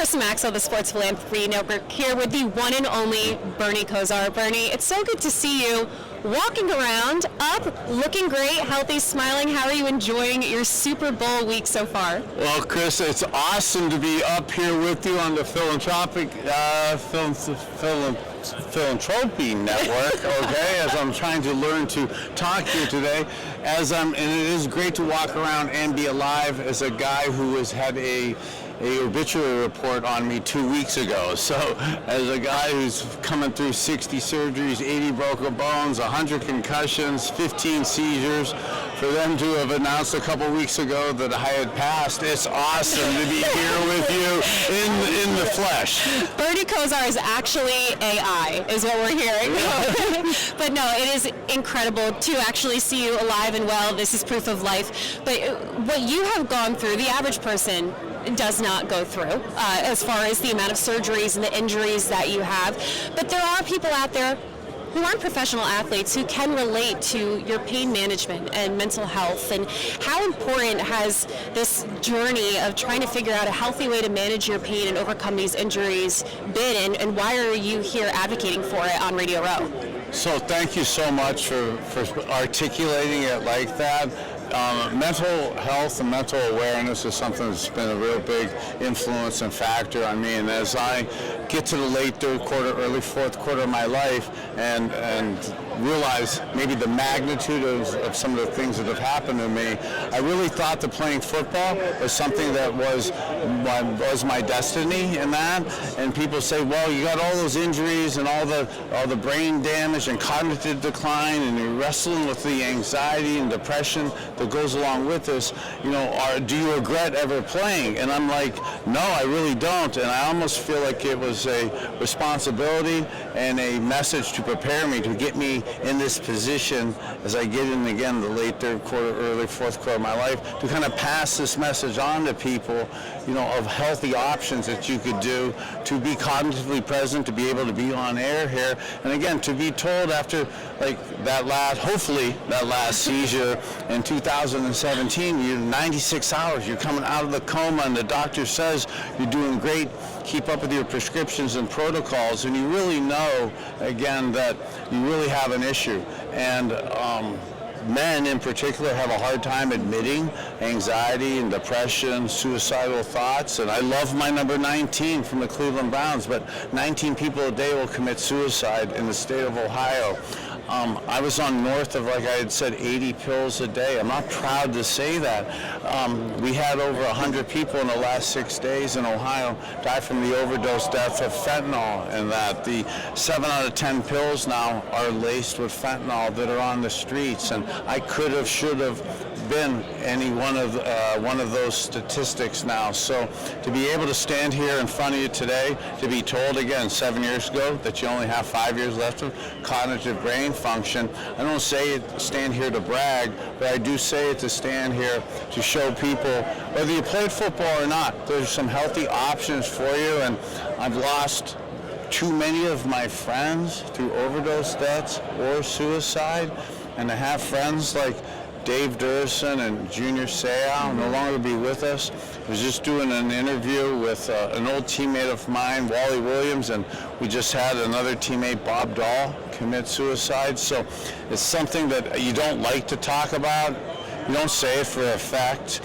Chris Maxwell, the Sports Philanthropy Network, here with the one and only Bernie Kosar. Bernie, it's so good to see you walking around, up, looking great, healthy, smiling. How are you enjoying your Super Bowl week so far? Well, Chris, it's awesome to be up here with you on the Philanthropy Network, okay, as I'm trying to learn to talk here today. And it is great to walk around and be alive as a guy who has had a obituary report on me 2 weeks ago. So as a guy who's coming through 60 surgeries, 80 broken bones, 100 concussions, 15 seizures, for them to have announced a couple weeks ago that I had passed, it's awesome to be here with you in the flesh. Bernie Kosar is actually AI, is what we're hearing. But no, it is incredible to actually see you alive and well. This is proof of life. But what you have gone through, the average person does not go through, as far as the amount of surgeries and the injuries that you have. But there are people out there who aren't professional athletes who can relate to your pain management and mental health. And how important has this journey of trying to figure out a healthy way to manage your pain and overcome these injuries been, and why are you here advocating for it on Radio Row? So thank you so much for articulating it like that. Mental health and mental awareness is something that's been a real big influence and factor on me. And as I get to the late third quarter, early fourth quarter of my life and realize maybe the magnitude of some of the things that have happened to me, I really thought that playing football was something that was my destiny in that. And people say, well, you got all those injuries and all the brain damage and cognitive decline, and you're wrestling with the anxiety and depression that goes along with this. Do you regret ever playing? And I'm like, no, I really don't. And I almost feel like it was a responsibility and a message to prepare me, to get me in this position as I get in again the late third quarter, early fourth quarter of my life, to kind of pass this message on to people, of healthy options that you could do to be cognitively present, to be able to be on air here. And again, to be told after hopefully that last seizure in 2017, you're 96 hours, you're coming out of the coma, and the doctor says you're doing great, keep up with your prescriptions and protocols, and you really know, again, that you really have an issue. And men in particular have a hard time admitting anxiety and depression, suicidal thoughts. And I love my number 19 from the Cleveland Browns, but 19 people a day will commit suicide in the state of Ohio. I was on north of, like I had said, 80 pills a day. I'm not proud to say that. We had over 100 people in the last 6 days in Ohio die from the overdose death of fentanyl, and that the 7 out of 10 pills now are laced with fentanyl that are on the streets. And I could have, should have been any one of those statistics now. So to be able to stand here in front of you today, to be told again 7 years ago that you only have 5 years left of cognitive brain function, I don't say it stand here to brag, but I do say it to stand here to show people, whether you played football or not, there's some healthy options for you. And I've lost too many of my friends through overdose deaths or suicide, and to have friends like Dave Durson and Junior Seau no longer be with us. I was just doing an interview with an old teammate of mine, Wally Williams, and we just had another teammate, Bob Dahl, commit suicide. So it's something that you don't like to talk about. You don't say it for effect.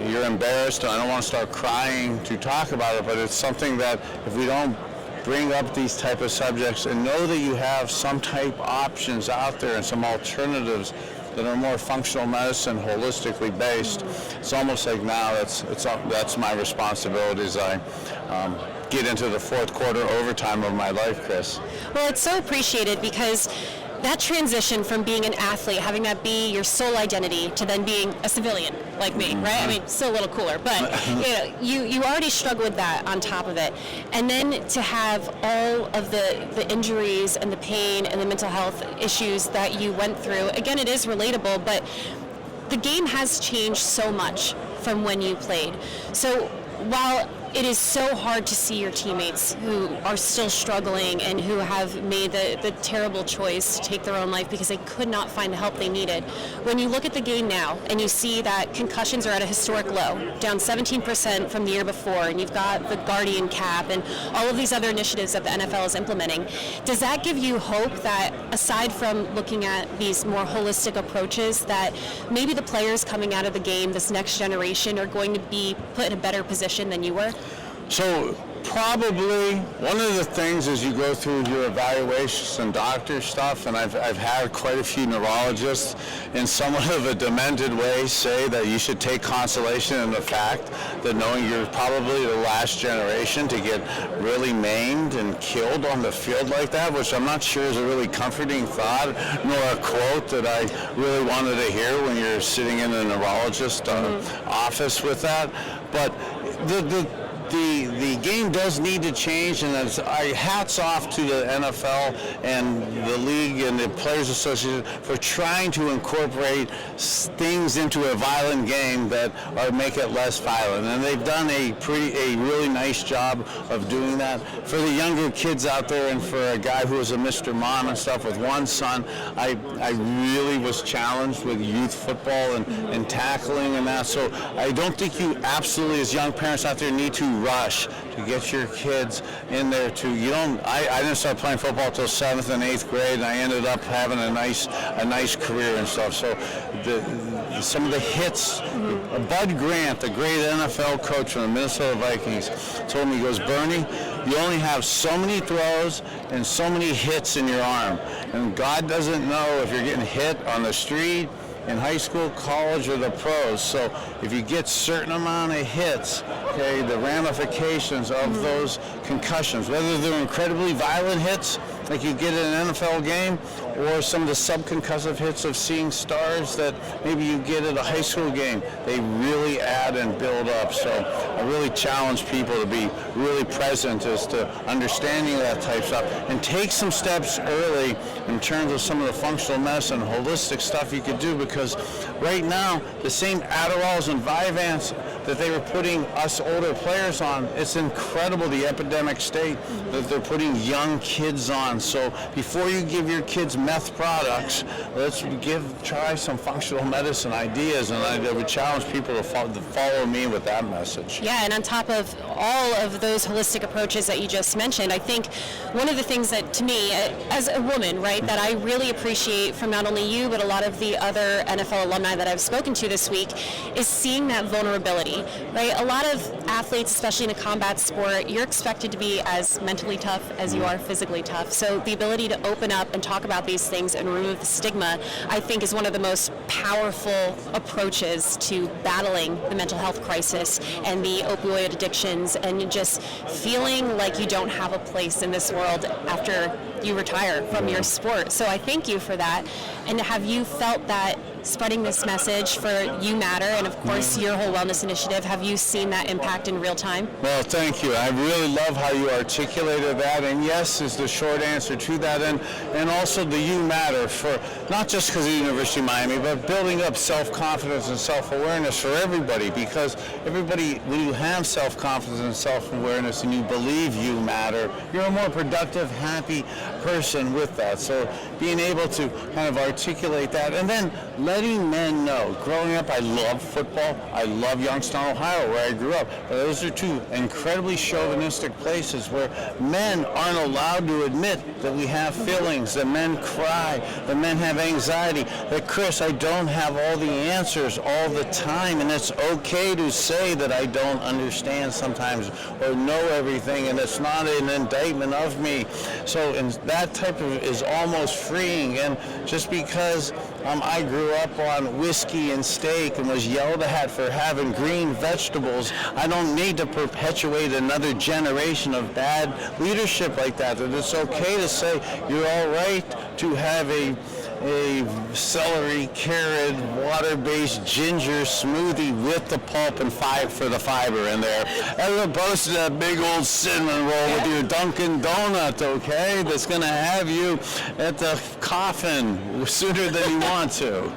You're embarrassed, and I don't want to start crying to talk about it, but it's something that if we don't bring up these type of subjects and know that you have some type options out there and some alternatives that are more functional medicine, holistically based, it's almost like now that's my responsibility as I get into the fourth quarter overtime of my life, Chris. Well, it's so appreciated because that transition from being an athlete, having that be your sole identity, to then being a civilian like me, right? I mean, still a little cooler, but you already struggle with that on top of it. And then to have all of the injuries and the pain and the mental health issues that you went through, again, it is relatable, but the game has changed so much from when you played. So while it is so hard to see your teammates who are still struggling and who have made the terrible choice to take their own life because they could not find the help they needed. When you look at the game now and you see that concussions are at a historic low, down 17% from the year before, and you've got the Guardian Cap and all of these other initiatives that the NFL is implementing, does that give you hope that aside from looking at these more holistic approaches, that maybe the players coming out of the game, this next generation, are going to be put in a better position than you were? So probably one of the things as you go through your evaluations and doctor stuff, and I've had quite a few neurologists in somewhat of a demented way say that you should take consolation in the fact that knowing you're probably the last generation to get really maimed and killed on the field like that, which I'm not sure is a really comforting thought, nor a quote that I really wanted to hear when you're sitting in a neurologist office with that. But the game does need to change, and hats off to the NFL and the league and the Players Association for trying to incorporate things into a violent game that make it less violent. And they've done a really nice job of doing that. For the younger kids out there, and for a guy who was a Mr. Mom and stuff with one son, I really was challenged with youth football and tackling and that. So I don't think you absolutely, as young parents out there, need to rush to get your kids in there I didn't start playing football until 7th and 8th grade, and I ended up having a nice career and stuff. So some of the hits, Bud Grant, the great NFL coach from the Minnesota Vikings, told me, he goes, Bernie, you only have so many throws and so many hits in your arm, and God doesn't know if you're getting hit on the street, in high school, college, or the pros. So if you get certain amount of hits, okay, the ramifications of those concussions, whether they're incredibly violent hits like you get in an NFL game, or some of the subconcussive hits of seeing stars that maybe you get at a high school game, they really add and build up. So I really challenge people to be really present as to understanding that type of stuff and take some steps early in terms of some of the functional medicine, holistic stuff you could do, because right now the same Adderalls and Vyvanse that they were putting us older players on, it's incredible the epidemic state that they're putting young kids on. So before you give your kids meth products, let's try some functional medicine ideas, and I would challenge people to follow me with that message. Yeah, and on top of all of those holistic approaches that you just mentioned, I think one of the things that, to me, as a woman, right, that I really appreciate from not only you, but a lot of the other NFL alumni that I've spoken to this week, is seeing that vulnerability, right? A lot of athletes, especially in a combat sport, you're expected to be as mentally tough as you are physically tough. So the ability to open up and talk about these things and remove the stigma, I think, is one of the most powerful approaches to battling the mental health crisis and the opioid addictions, and just feeling like you don't have a place in this world after you retire from your sport. So I thank you for that. And have you felt that spreading this message for You Matter and, of course, your whole wellness initiative, have you seen that impact in real time? Well, thank you. I really love how you articulated that, and yes is the short answer to that, and also the You Matter, for not just because of the University of Miami, but building up self-confidence and self-awareness for everybody, because everybody, when you have self-confidence and self-awareness and you believe you matter, you're a more productive, happy person with that. So being able to kind of articulate that, and then letting men know. Growing up, I love football. I love Youngstown, Ohio, where I grew up. But those are two incredibly chauvinistic places where men aren't allowed to admit that we have feelings, that men cry, that men have anxiety, that, Chris, I don't have all the answers all the time, and it's okay to say that I don't understand sometimes or know everything, and it's not an indictment of me. So and that type of is almost freeing, and just because I grew up on whiskey and steak and was yelled at for having green vegetables, I don't need to perpetuate another generation of bad leadership like that. That it's okay to say you're all right to have a a celery, carrot, water-based ginger smoothie with the pulp and for the fiber in there, as opposed to that big old cinnamon roll with your Dunkin' Donut, okay? That's going to have you at the coffin sooner than you want to.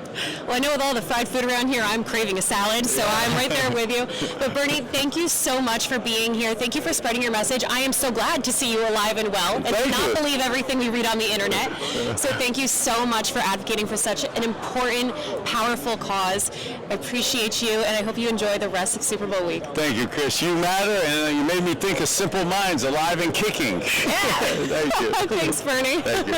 Well, I know with all the fried food around here, I'm craving a salad, so I'm right there with you. But Bernie, thank you so much for being here. Thank you for spreading your message. I am so glad to see you alive and well, and Thank not you. believe everything we read on the internet. So thank you so much for advocating for such an important, powerful cause. I appreciate you, and I hope you enjoy the rest of Super Bowl week. Thank you, Chris. You matter, and you made me think of Simple Minds, alive and kicking. Yeah. Thank you. Thanks, Bernie. Thank you.